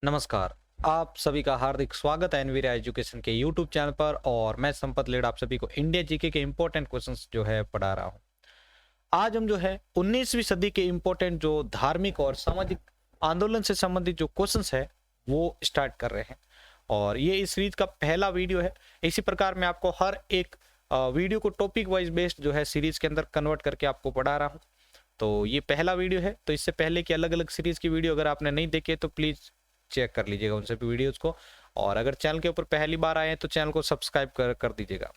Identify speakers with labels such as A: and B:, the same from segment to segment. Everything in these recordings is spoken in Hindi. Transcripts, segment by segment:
A: नमस्कार। आप सभी का हार्दिक स्वागत है एनवीरा एजुकेशन के यूट्यूब चैनल पर और मैं संपत लेड आप सभी को इंडिया जीके के इंपॉर्टेंट क्वेश्चंस जो है पढ़ा रहा हूं। आज हम जो है 19वीं सदी के इंपॉर्टेंट जो धार्मिक और सामाजिक आंदोलन से संबंधित जो क्वेश्चंस है वो स्टार्ट कर रहे हैं और ये इस सीरीज का पहला वीडियो है। इसी प्रकार मैं आपको हर एक वीडियो को टॉपिक वाइज बेस्ड जो है सीरीज के अंदर कन्वर्ट करके आपको पढ़ा रहा हूँ। तो ये पहला वीडियो है, तो इससे पहले की अलग अलग सीरीज की वीडियो अगर आपने नहीं देखे तो प्लीज चेक कर लीजिएगा उन सभी वीडियोस को। और अगर चैनल के ऊपर पहली बार आए हैं तो चैनल को सब्सक्राइब कर दीजिएगा,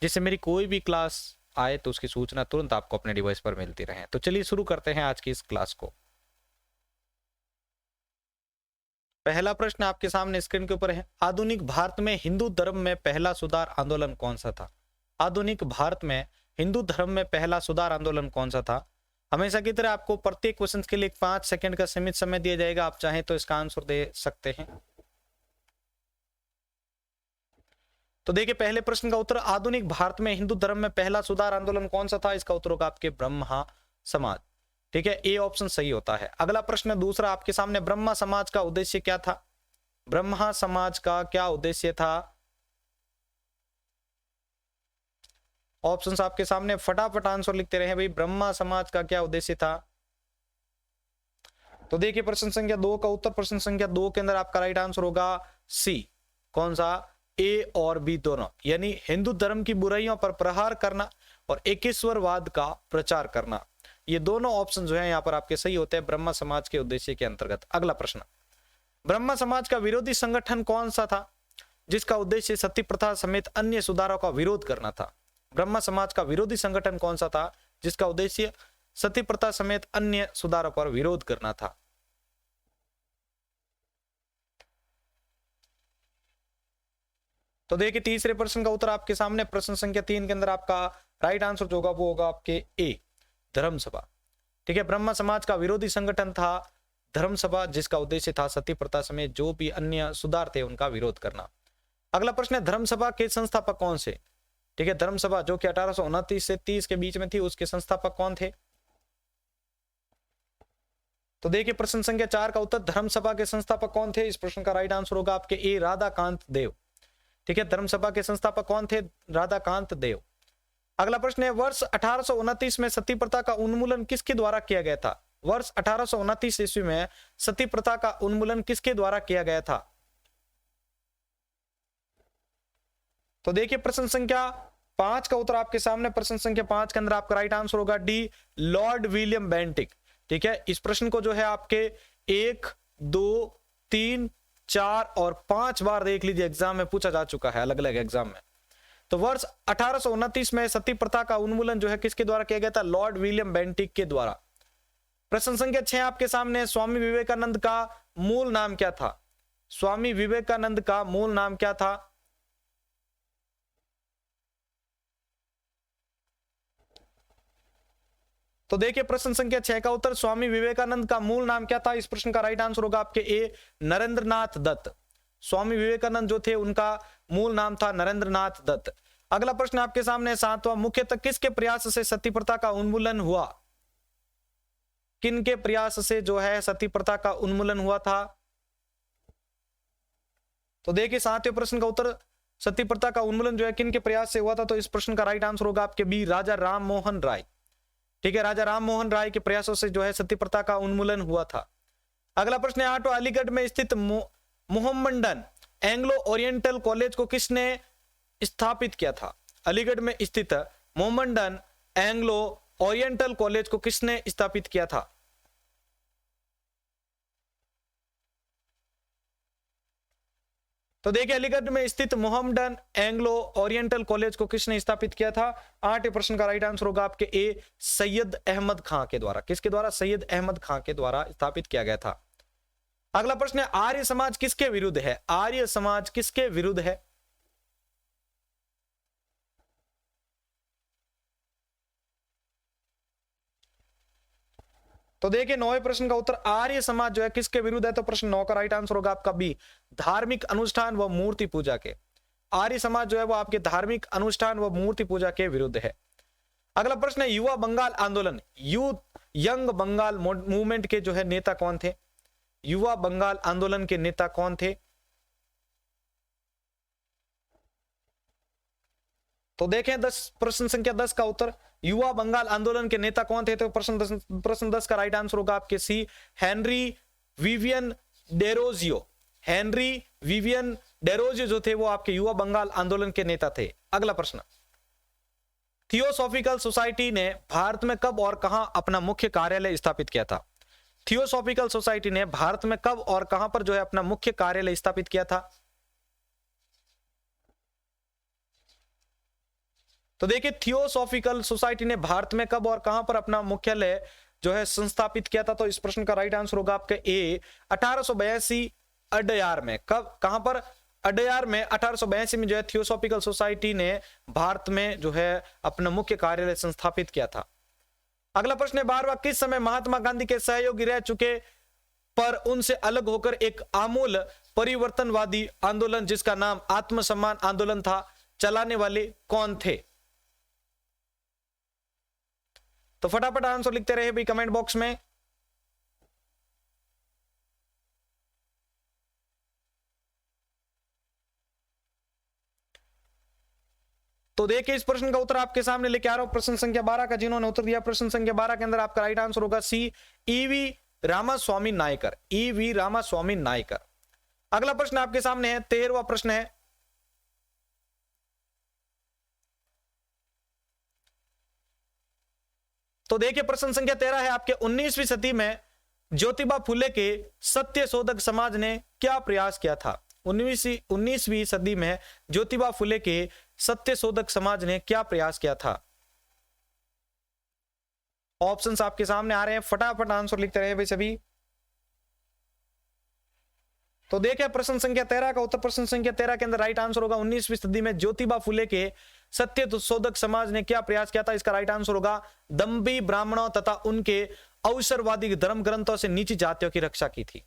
A: जिससे मेरी कोई भी क्लास आए तो उसकी सूचना तुरंत आपको अपने डिवाइस पर मिलती रहे। तो चलिए शुरू करते हैं आज की इस क्लास को। पहला प्रश्न आपके सामने स्क्रीन के ऊपर है, आधुनिक भारत में हिंदू धर्म में पहला सुधार आंदोलन कौन सा था? आधुनिक भारत में हिंदू धर्म में पहला सुधार आंदोलन कौन सा था? हमेशा की तरह आपको प्रत्येक क्वेश्चन के लिए 5 सेकंड का सीमित समय दिया जाएगा। आप चाहें तो इसका आंसर दे सकते हैं। तो देखिए, पहले प्रश्न का उत्तर, आधुनिक भारत में हिंदू धर्म में पहला सुधार आंदोलन कौन सा था? इसका उत्तर होगा आपके ब्रह्मा समाज। ठीक है, ए ऑप्शन सही होता है। अगला प्रश्न दूसरा आपके सामने, ब्रह्मा समाज का उद्देश्य क्या था? ब्रह्मा समाज का क्या उद्देश्य था? ऑप्शंस आपके सामने, फटाफट आंसर लिखते रहे भाई। ब्रह्मा समाज का क्या उद्देश्य था? तो देखिए, प्रश्न संख्या 2 का उत्तर, प्रश्न संख्या 2 के अंदर आपका राइट आंसर होगा सी। कौन सा? ए और बी दोनों, यानी हिंदू धर्म की बुराइयों पर प्रहार करना और एकेश्वरवाद का प्रचार करना। ये दोनों ऑप्शन जो है यहाँ पर आपके सही होते हैं ब्रह्मा समाज के उद्देश्य के अंतर्गत। अगला प्रश्न, ब्रह्मा समाज का विरोधी संगठन कौन सा था जिसका उद्देश्य सती प्रथा समेत अन्य सुधारों का विरोध करना था? ब्रह्मा समाज का विरोधी संगठन कौन सा था जिसका उद्देश्य सती प्रथा समेत अन्य सुधारों पर विरोध करना था? तो देखिए, तीसरे प्रश्न का उत्तर आपके सामने, प्रश्न संख्या 3 के अंदर आपका राइट आंसर जो होगा वो होगा आपके ए, धर्मसभा। ठीक है, ब्रह्मा समाज का विरोधी संगठन था धर्मसभा, जिसका उद्देश्य था सती प्रथा समेत जो भी अन्य सुधार थे उनका विरोध करना। अगला प्रश्न है, धर्मसभा के संस्थापक कौन से? ठीक है, धर्मसभा जो कि 1829 से 30 के बीच में थी, उसके संस्थापक कौन थे? तो देखिए, प्रश्न संख्या 4 का उत्तर, धर्मसभा के संस्थापक कौन थे? इस प्रश्न का राइट आंसर होगा आपके ए, राधाकांत देव। ठीक है, धर्मसभा के संस्थापक कौन थे? राधाकांत देव। अगला प्रश्न है, वर्ष 1829 में सती प्रथा का उन्मूलन किसके द्वारा किया गया था? वर्ष 1829 ईस्वी में सती प्रथा का उन्मूलन किसके द्वारा किया गया था? तो देखिए, प्रश्न संख्या 5 का उत्तर आपके सामने, प्रश्न संख्या 5 के अंदर आपका राइट आंसर होगा डी, लॉर्ड विलियम बेंटिक। ठीक है, इस प्रश्न को जो है आपके 1, 2, 3, 4 और 5 बार देख लीजिए, एग्जाम में पूछा जा चुका है, अलग अलग एग्जाम में। तो वर्ष 1829 में सती प्रथा का उन्मूलन जो है किसके द्वारा किया गया था? लॉर्ड विलियम बेंटिक के द्वारा। प्रश्न संख्या 6 आपके सामने, स्वामी विवेकानंद का मूल नाम क्या था? स्वामी विवेकानंद का मूल नाम क्या था? तो देखिए, प्रश्न संख्या 6 का उत्तर, स्वामी विवेकानंद का मूल नाम क्या था? इस प्रश्न का राइट आंसर होगा आपके ए, नरेंद्रनाथ दत्त। स्वामी विवेकानंद जो थे उनका मूल नाम था नरेंद्रनाथ दत्त। अगला प्रश्न आपके सामने 7वां, मुख्यतः किसके प्रयास से सती प्रथा का उन्मूलन हुआ? किन के प्रयास से जो है सती प्रथा का उन्मूलन हुआ था? तो देखिए, 7वें प्रश्न का उत्तर, सती प्रथा का उन्मूलन जो है किन के प्रयास से हुआ था? तो इस प्रश्न का राइट आंसर होगा आपके बी, राजा राम मोहन राय। ठीक है, राजा राम मोहन राय के प्रयासों से जो है सती प्रथा का उन्मूलन हुआ था। अगला प्रश्न है, 8वां, अलीगढ़ में स्थित मोहम्मडन एंग्लो ओरिएंटल कॉलेज को किसने स्थापित किया था? अलीगढ़ में स्थित मोहम्मडन एंग्लो ओरिएंटल कॉलेज को किसने स्थापित किया था? तो देखिए, अलीगढ़ में स्थित मोहम्मडन एंग्लो ओरिएंटल कॉलेज को किसने स्थापित किया था? 8वें प्रश्न का राइट आंसर होगा आपके ए, सैयद अहमद खां के द्वारा। किसके द्वारा? सैयद अहमद खां के द्वारा स्थापित किया गया था। अगला प्रश्न है, आर्य समाज किसके विरुद्ध है? आर्य समाज किसके विरुद्ध है? तो देखिए, 9वें प्रश्न का उत्तर, आर्य समाज जो है किसके विरुद्ध है? तो प्रश्न 9 का राइट आंसर होगा आपका बी, धार्मिक अनुष्ठान व मूर्ति पूजा के। आर्य समाज जो है वो आपके धार्मिक अनुष्ठान व मूर्ति पूजा के विरुद्ध है। अगला प्रश्न है, युवा बंगाल आंदोलन, यूथ यंग बंगाल मूवमेंट के जो है नेता कौन थे? युवा बंगाल आंदोलन के नेता कौन थे? तो देखें 10 प्रश्न संख्या 10 का उत्तर, युवा बंगाल आंदोलन के नेता कौन थे? तो प्रश्न 10 का राइट आंसर होगा आपके C, Henry Vivian Derozio. Henry Vivian Derozio जो थे वो आपके युवा बंगाल आंदोलन के नेता थे। अगला प्रश्न, थियोसॉफिकल सोसाइटी ने भारत में कब और कहां अपना मुख्य कार्यालय स्थापित किया था? थियोसॉफिकल सोसाइटी ने भारत में कब और कहां पर जो है अपना मुख्य कार्यालय स्थापित किया था? तो देखिए थियोसॉफिकल सोसाइटी ने भारत में कब और कहां पर अपना मुख्यालय जो है संस्थापित किया था? तो इस प्रश्न का राइट आंसर होगा आपका ए, 1882 अडयार में। कब, कहां पर? अडयार में 1882 में जो है थियोसॉफिकल सोसाइटी ने भारत में जो है अपना मुख्य कार्यालय संस्थापित किया था। अगला प्रश्न है, 12वां, किस समय महात्मा गांधी के सहयोगी रह चुके पर उनसे अलग होकर एक आमूल परिवर्तनवादी आंदोलन जिसका नाम आत्मसम्मान आंदोलन था, चलाने वाले कौन थे? तो फटाफट आंसर लिखते रहे भाई कमेंट बॉक्स में। तो देखिए इस प्रश्न का उत्तर आपके सामने लेके आ रहा हूं, प्रश्न संख्या 12 का। जिन्होंने उत्तर दिया प्रश्न संख्या 12 के अंदर आपका राइट आंसर होगा सी, ईवी रामास्वामी नायकर। ईवी रामास्वामी नायकर। अगला प्रश्न आपके सामने है, 13वां प्रश्न है, तो देखिए प्रश्न संख्या 13 है आपके, 19वीं सदी में ज्योतिबा फुले के सत्य शोधक समाज ने क्या प्रयास किया था? 19वीं सदी में ज्योतिबा फुले के सत्य शोधक समाज ने क्या प्रयास किया था? ऑप्शंस आपके सामने आ रहे हैं, फटाफट आंसर लिखते रहे भाई सभी। तो देखिए प्रश्न संख्या 13 का उत्तर, प्रश्न संख्या 13 के अंदर राइट आंसर होगा 19वीं सदी में ज्योतिबा फुले के सत्य शोधक समाज ने क्या प्रयास किया था? इसका राइट आंसर होगा दंभी ब्राह्मणों तथा उनके अवसरवादी धर्म ग्रंथों से नीची जातियों की रक्षा की थी।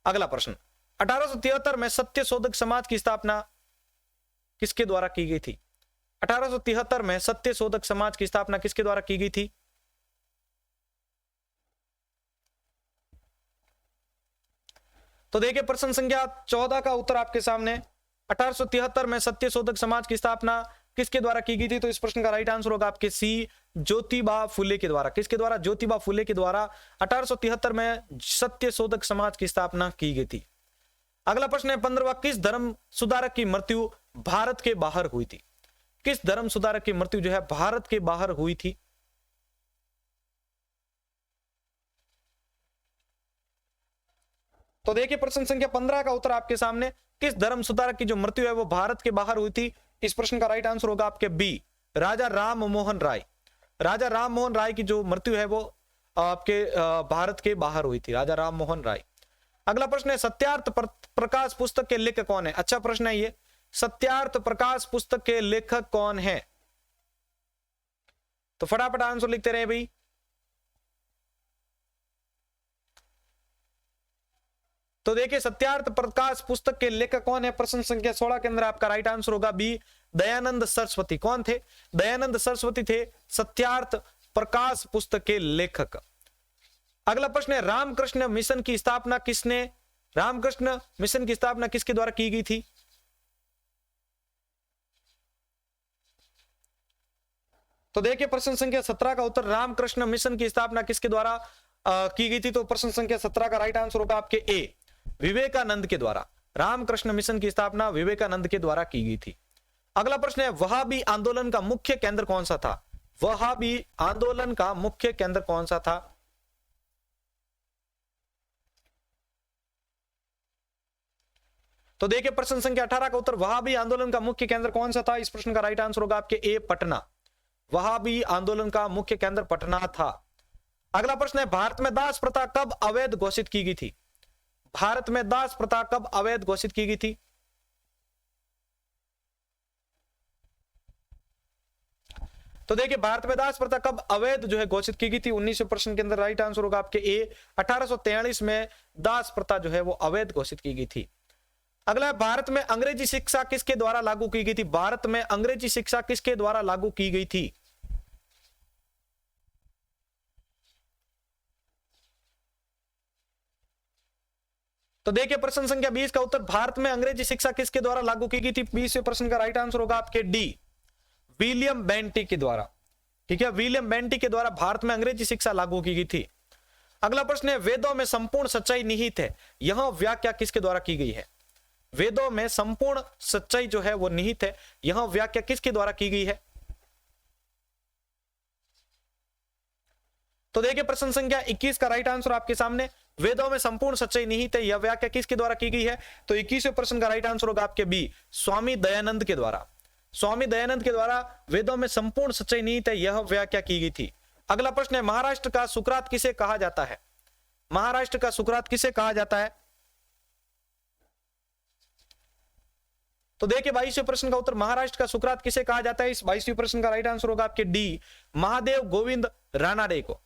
A: अगला प्रश्न, 1873 में सत्य शोधक समाज की स्थापना किसके द्वारा की गई थी? 1873 में सत्य शोधक समाज की स्थापना किसके द्वारा की गई थी? तो देखिए प्रश्न संख्या 14 का उत्तर आपके सामने, 1873 में सत्य शोधक समाज की स्थापना किसके द्वारा की गई थी? तो इस प्रश्न का राइट आंसर होगा आपके सी, ज्योतिबा फुले के द्वारा। किसके द्वारा? ज्योतिबा फुले के द्वारा 1873 में सत्य शोधक समाज की स्थापना की गई थी। अगला प्रश्न है 15वां, किस धर्म सुधारक की मृत्यु भारत के बाहर हुई थी? किस धर्म सुधारक की मृत्यु जो है भारत के बाहर हुई थी? तो देखिए प्रश्न संख्या 15 का उत्तर आपके सामने, किस धर्म सुधारक की जो मृत्यु है वो भारत के बाहर हुई थी? इस प्रश्न का राइट आंसर होगा आपके बी, राजा राम मोहन राय। राजा राम मोहन राय की जो मृत्यु है वो आपके भारत के बाहर हुई थी, राजा राम मोहन राय। अगला प्रश्न है, सत्यार्थ प्रकाश पुस्तक के लेखक कौन है? अच्छा प्रश्न है ये, सत्यार्थ प्रकाश पुस्तक के लेखक कौन है? तो फटाफट आंसर लिखते रहे भाई। तो देखिए सत्यार्थ प्रकाश पुस्तक के लेखक कौन है? प्रश्न संख्या 16 के अंदर आपका राइट आंसर होगा बी, दयानंद सरस्वती। कौन थे? दयानंद सरस्वती थे सत्यार्थ प्रकाश पुस्तक के लेखक। अगला प्रश्न है, रामकृष्ण मिशन की स्थापना किसने, रामकृष्ण मिशन की स्थापना किसके द्वारा की गई थी? तो देखिए प्रश्न संख्या 17 का उत्तर, रामकृष्ण मिशन की स्थापना किसके द्वारा की गई थी? तो प्रश्न संख्या 17 का राइट आंसर होगा आपके ए, विवेकानंद के द्वारा। रामकृष्ण मिशन की स्थापना विवेकानंद के द्वारा की गई थी। अगला प्रश्न है, वहाबी आंदोलन का मुख्य केंद्र कौन सा था? वहाबी आंदोलन का मुख्य केंद्र कौन सा था? तो देखिए प्रश्न संख्या 18 का उत्तर, वहाबी आंदोलन का मुख्य केंद्र कौन सा था? इस प्रश्न का राइट आंसर होगा आपके ए, पटना। वहाबी आंदोलन का मुख्य केंद्र पटना था। अगला प्रश्न है, भारत में दास प्रथा कब अवैध घोषित की गई थी? भारत में दास प्रथा कब अवैध घोषित की गई थी? तो देखिए भारत में दास प्रथा कब अवैध जो है घोषित की गई थी? 19वें प्रश्न के अंदर राइट आंसर होगा आपके ए, 1843 में दास प्रथा जो है वो अवैध घोषित की गई थी। अगला, भारत में अंग्रेजी शिक्षा किसके द्वारा लागू की गई थी? भारत में अंग्रेजी शिक्षा किसके द्वारा लागू की गई थी? तो देखिए प्रश्न संख्या 20 का उत्तर, भारत में अंग्रेजी शिक्षा किसके द्वारा लागू की गई थी? 20वें प्रश्न का राइट आंसर होगा आपके डी, विलियम बेंटिक के द्वारा। ठीक है, विलियम बेंटिक के द्वारा भारत में अंग्रेजी शिक्षा लागू की गई थी। अगला प्रश्न है, वेदों में संपूर्ण सच्चाई निहित है, यह व्याख्या किसके द्वारा की गई है? वेदों में संपूर्ण सच्चाई जो है वो निहित है, यह व्याख्या किसके द्वारा की गई है? तो देखिए प्रश्न संख्या 21 का राइट आंसर आपके सामने, वेदों में संपूर्ण सच्चाई निहित है, यह व्याख्या किसके द्वारा की गई है? तो 21वें प्रश्न का राइट आंसर होगा आपके बी, स्वामी दयानंद के द्वारा। स्वामी दयानंद के द्वारा वेदों में संपूर्ण सच्चाई निहित है, यह व्याख्या की गई थी। अगला प्रश्न है, महाराष्ट्र का सुकरात किसे कहा जाता है? महाराष्ट्र का सुकरात किसे कहा जाता है? तो देखिए 22वें प्रश्न का उत्तर, महाराष्ट्र का सुकरात किसे कहा जाता है? इस 22वें प्रश्न का राइट आंसर होगा आपके डी, महादेव गोविंद रानाडे को।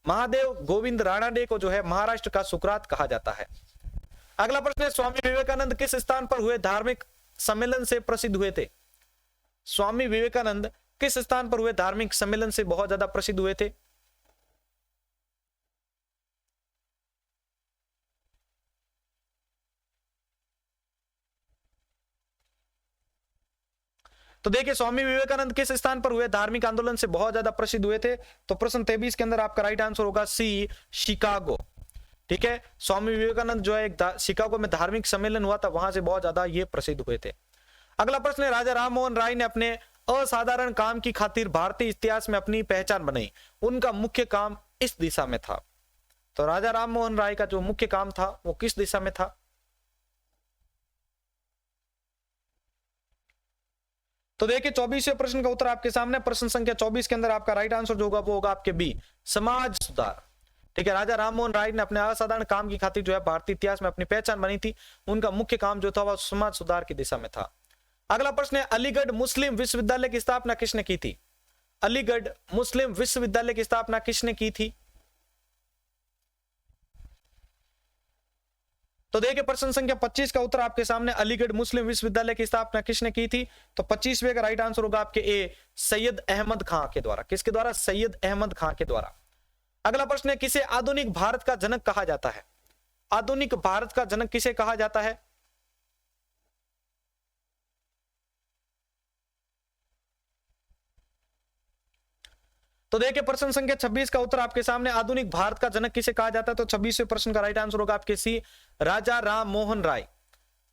A: महादेव गोविंद रानाडे को जो है महाराष्ट्र का सुकरात कहा जाता है। अगला प्रश्न है, स्वामी विवेकानंद किस स्थान पर हुए धार्मिक सम्मेलन से प्रसिद्ध हुए थे? स्वामी विवेकानंद किस स्थान पर हुए धार्मिक सम्मेलन से बहुत ज्यादा प्रसिद्ध हुए थे? तो देखिए स्वामी विवेकानंद किस स्थान पर हुए धार्मिक आंदोलन से बहुत ज्यादा प्रसिद्ध हुए थे? तो प्रश्न 23 के अंदर आपका राइट आंसर होगा सी, शिकागो। ठीक है, स्वामी विवेकानंद जो है एक शिकागो में धार्मिक सम्मेलन हुआ था, वहां से बहुत ज्यादा ये प्रसिद्ध हुए थे। अगला प्रश्न है, राजा राम मोहन राय ने अपने असाधारण काम की खातिर भारतीय इतिहास में अपनी पहचान बनाई, उनका मुख्य काम इस दिशा में था। तो राजा राम मोहन राय का जो मुख्य काम था वो किस दिशा में था? तो देखिए 24वें प्रश्न का उत्तर आपके सामने, प्रश्न संख्या 24 के अंदर आपका राइट आंसर जो होगा वो होगा आपके बी, समाज सुधार। ठीक है, राजा राम मोहन राय ने अपने असाधारण काम की खातिर जो है भारतीय इतिहास में अपनी पहचान बनी थी, उनका मुख्य काम जो था वह समाज सुधार की दिशा में था। अगला प्रश्न है, अलीगढ़ मुस्लिम विश्वविद्यालय की स्थापना किसने की थी? अलीगढ़ मुस्लिम विश्वविद्यालय की स्थापना किसने की थी? तो देखिए प्रश्न संख्या 25 का उत्तर आपके सामने, अलीगढ़ मुस्लिम विश्वविद्यालय की स्थापना किसने की थी? तो 25वें का राइट आंसर होगा आपके ए, सैयद अहमद खां के द्वारा। किसके द्वारा? सैयद अहमद खां के द्वारा। अगला प्रश्न है, किसे आधुनिक भारत का जनक कहा जाता है? आधुनिक भारत का जनक किसे कहा जाता है? तो देखिए प्रश्न संख्या 26 का उत्तर आपके सामने, आधुनिक भारत का जनक किसे कहा जाता है? तो 26वें प्रश्न का राइट आंसर होगा आपके सी, राजा राम मोहन राय।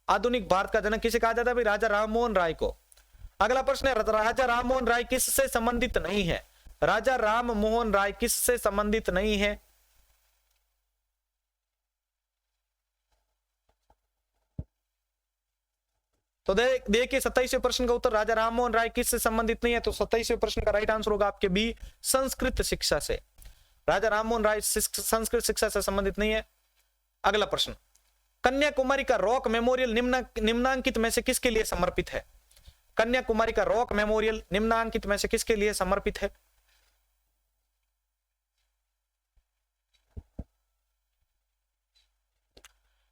A: आधुनिक भारत का जनक किसे कहा जाता है भाई? राजा राम मोहन राय को। अगला प्रश्न है, राजा राम मोहन राय किससे संबंधित नहीं है? राजा राम मोहन राय किससे संबंधित नहीं है? तो देखिए 27वें प्रश्न का उत्तर, राजा राम मोहन राय किससे संबंधित नहीं है? तो 27वें प्रश्न का राइट आंसर होगा आपके बी, संस्कृत शिक्षा से। राजा राम मोहन राय संस्कृत शिक्षा से संबंधित नहीं है। अगला प्रश्न, कन्याकुमारी का रॉक मेमोरियल निम्नांकित में से किसके लिए समर्पित है? कन्याकुमारी का रॉक मेमोरियल निम्नांकित में से किसके लिए समर्पित है?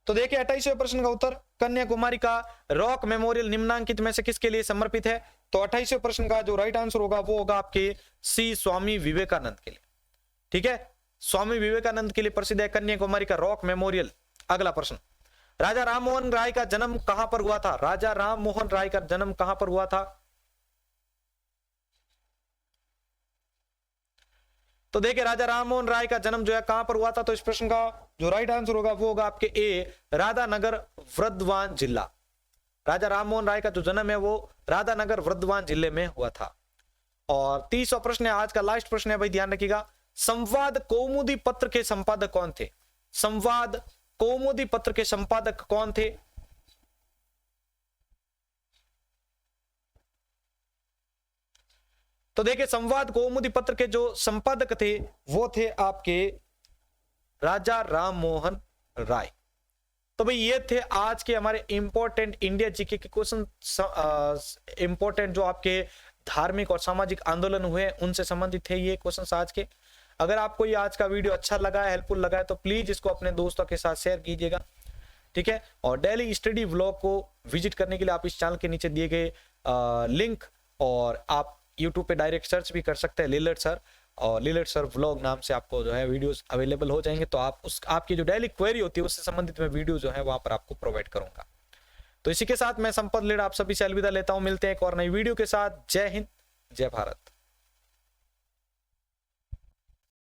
A: तो देखिए 28वें प्रश्न का उत्तर, कन्याकुमारी का रॉक मेमोरियल निम्नांकित में से किसके लिए समर्पित है? तो 28वें प्रश्न का जो राइट आंसर होगा वो होगा आपके सी, स्वामी विवेकानंद के लिए। ठीक है, स्वामी विवेकानंद के लिए प्रसिद्ध है कन्याकुमारी का रॉक मेमोरियल। अगला प्रश्न, राजा राम मोहन राय का जन्म कहां पर हुआ था? राजा राम मोहन राय का जन्म कहां पर हुआ था? तो देखिए राजा राम मोहन राय का जन्म जो है कहां पर हुआ था? तो इस प्रश्न का जो राइट आंसर होगा वो होगा आपके ए, राधानगर वर्धमान जिला। राजा राम मोहन राय का जो जन्म है वो राधानगर वर्धमान जिले में हुआ था। और 30वां प्रश्न है, आज का लास्ट प्रश्न है भाई, ध्यान रखिएगा, संवाद कौमुदी पत्र के संपादक कौन थे? संवाद कौमुदी पत्र के संपादक कौन थे? तो देखिए संवाद कौमुदी पत्र के जो संपादक थे वो थे आपके राजा राम मोहन राय। तो भाई ये थे आज के हमारे इंपॉर्टेंट इंडिया जीके के क्वेश्चन, इंपॉर्टेंट जो आपके धार्मिक और सामाजिक आंदोलन हुए उनसे संबंधित थे ये क्वेश्चंस आज के। अगर आपको ये आज का वीडियो अच्छा लगा है, हेल्पफुल लगा है, तो प्लीज इसको अपने दोस्तों के साथ शेयर कीजिएगा। ठीक है, और डेली स्टडी व्लॉग को विजिट करने के लिए आप इस चैनल के नीचे दिए गए लिंक, और आप यूट्यूब पे डायरेक्ट सर्च भी कर सकते हैं लिलट सर, और लीलेट सर व्लॉग नाम से आपको जो है वीडियोस अवेलेबल हो जाएंगे। तो आप आपकी जो डेली क्वेरी होती है उससे संबंधित मैं वीडियो जो है वहां पर आपको प्रोवाइड करूंगा। तो इसी के साथ मैं संपत लेड़ा आप सभी से अलविदा लेता हूं। मिलते हैं एक और नई वीडियो के साथ। जय हिंद, जय भारत।